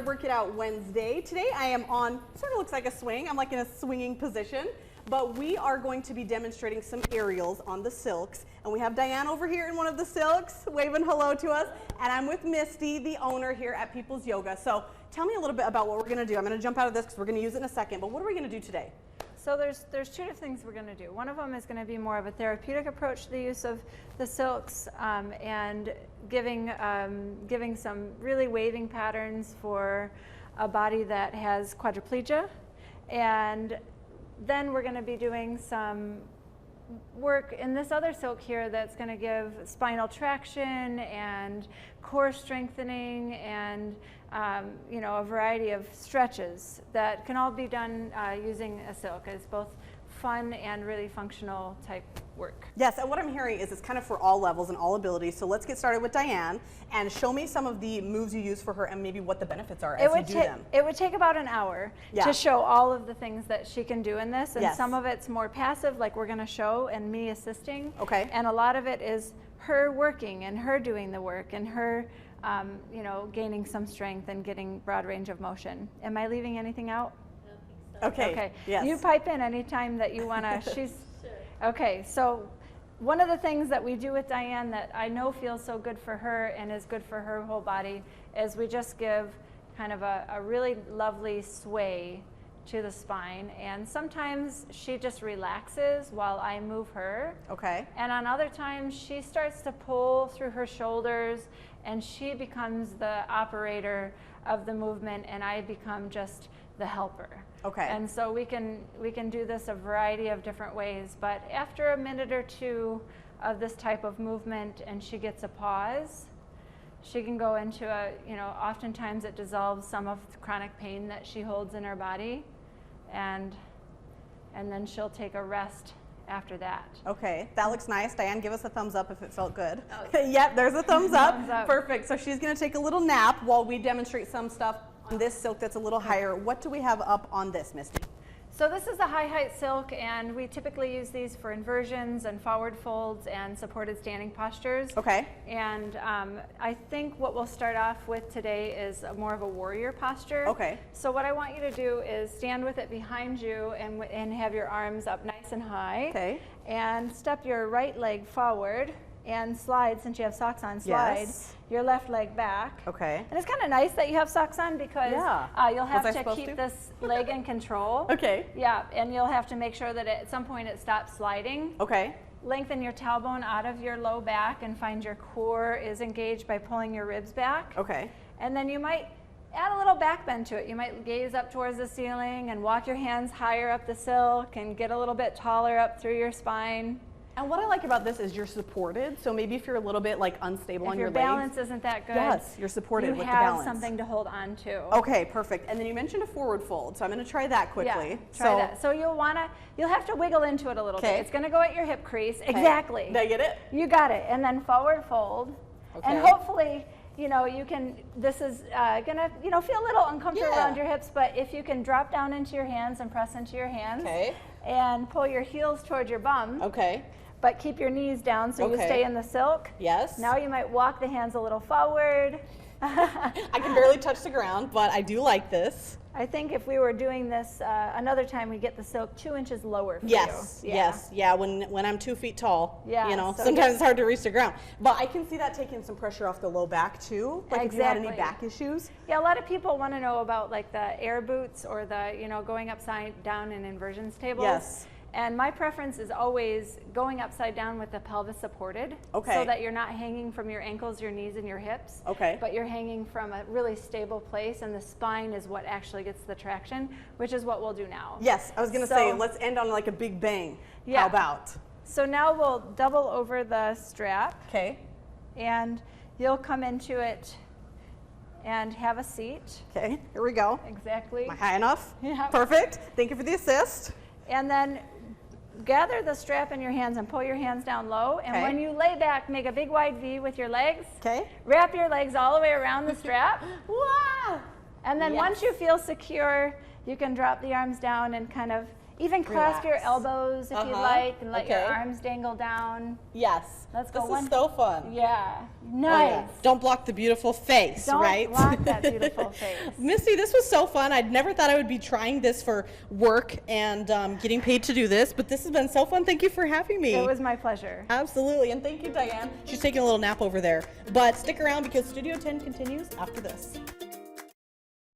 Work It Out Wednesday. Today I am on, sort of looks like a swing. I'm like in a swinging position, but we are going to be demonstrating some aerials on the silks. And we have Diane over here in one of the silks, waving hello to us. And I'm with Misty, the owner here at People's Yoga. So tell me a little bit about what we're gonna do. I'm gonna jump out of this because we're gonna use it in a second, but what are we gonna do today? So there's two different things we're going to do. One of them is going to be more of a therapeutic approach to the use of the silks and giving some really waving patterns for a body that has quadriplegia. And then we're going to be doing some work in this other silk here that's going to give spinal traction and core strengthening and you know, a variety of stretches that can all be done using a silk. It's both fun and really functional type work. Yes, and what I'm hearing is it's kind of for all levels and all abilities. So let's get started with Diane and show me some of the moves you use for her and maybe what the benefits are as you do them. It would take about an hour to show all of the things that she can do in this, and some of it's more passive, like we're going to show, and me assisting. Okay. And a lot of it is her working and her doing the work and her you know, gaining some strength and getting broad range of motion. Am I leaving anything out? I don't think so. Okay. Okay. Yes. You pipe in anytime that you want to. She's sure. Okay. So one of the things that we do with Diane that I know feels so good for her and is good for her whole body is we just give kind of a really lovely sway to the spine, and sometimes she just relaxes while I move her. Okay. And on other times she starts to pull through her shoulders and she becomes the operator of the movement and I become just the helper. Okay. And so we can do this a variety of different ways, but after a minute or two of this type of movement and she gets a pause, she can go into a, you know, oftentimes it dissolves some of the chronic pain that she holds in her body, and then she'll take a rest after that. Okay, that looks nice. Diane, give us a thumbs up if it felt good. Okay. Yep, there's a thumbs up. Thumbs up. Perfect. So she's going to take a little nap while we demonstrate some stuff on this silk that's a little higher. What do we have up on this, Misty? So this is a high height silk, and we typically use these for inversions and forward folds and supported standing postures. Okay. And I think what we'll start off with today is more of a warrior posture. Okay. So what I want you to do is stand with it behind you and have your arms up nice and high. Okay. And step your right leg forward and slide, since you have socks on, slide your left leg back. Okay. And it's kind of nice that you have socks on because you'll have to keep this leg in control. Okay. Yeah, and you'll have to make sure that at some point it stops sliding. Okay. Lengthen your tailbone out of your low back and find your core is engaged by pulling your ribs back. Okay. And then you might add a little back bend to it. You might gaze up towards the ceiling and walk your hands higher up the silk and get a little bit taller up through your spine. And what I like about this is you're supported, so maybe if you're a little bit like unstable on your legs. If your balance isn't that good, yes, you're supported with the balance. You have something to hold on to. Okay, perfect. And then you mentioned a forward fold, so I'm going to try that quickly. Yeah, try that. So you'll have to wiggle into it a little bit. It's going to go at your hip crease. Exactly. Did I get it? You got it. And then forward fold. Okay. And hopefully, you know, you can, this is going to, you know, feel a little uncomfortable around your hips, but if you can drop down into your hands and press into your hands and pull your heels towards your bum. Okay. But keep your knees down so you stay in the silk. Yes. Now you might walk the hands a little forward. I can barely touch the ground, but I do like this. I think if we were doing this another time, we get the silk 2 inches lower for you. Yes, when I'm 2 feet tall, you know, so sometimes it's hard to reach the ground. But I can see that taking some pressure off the low back too, like if you had any back issues. Yeah, a lot of people want to know about like the air boots or the, you know, going upside down in inversions tables. Yes. And my preference is always going upside down with the pelvis supported, so that you're not hanging from your ankles, your knees, and your hips, but you're hanging from a really stable place, and the spine is what actually gets the traction, which is what we'll do now. Yes, I was going to say, let's end on like a big bang. Yeah. How about? So now we'll double over the strap. Okay. And you'll come into it and have a seat. Okay, here we go. Exactly. Am I high enough? Yeah. Perfect. Thank you for the assist. And then gather the strap in your hands and pull your hands down low. And when you lay back, make a big wide V with your legs. Okay. Wrap your legs all the way around the strap. Wow. And then once you feel secure, you can drop the arms down and kind of Even clasp your elbows if you'd like, and let your Okay. arms dangle down. Yes. Let's go. This is so fun. Yeah. Oh, Nice. yeah. Don't block the beautiful face, Don't right? block that beautiful face. Misty, this was so fun. I'd never thought I would be trying this for work and getting paid to do this, but this has been so fun. Thank you for having me. It was my pleasure. Absolutely, and thank you, Diane. She's taking a little nap over there. But stick around because Studio 10 continues after this.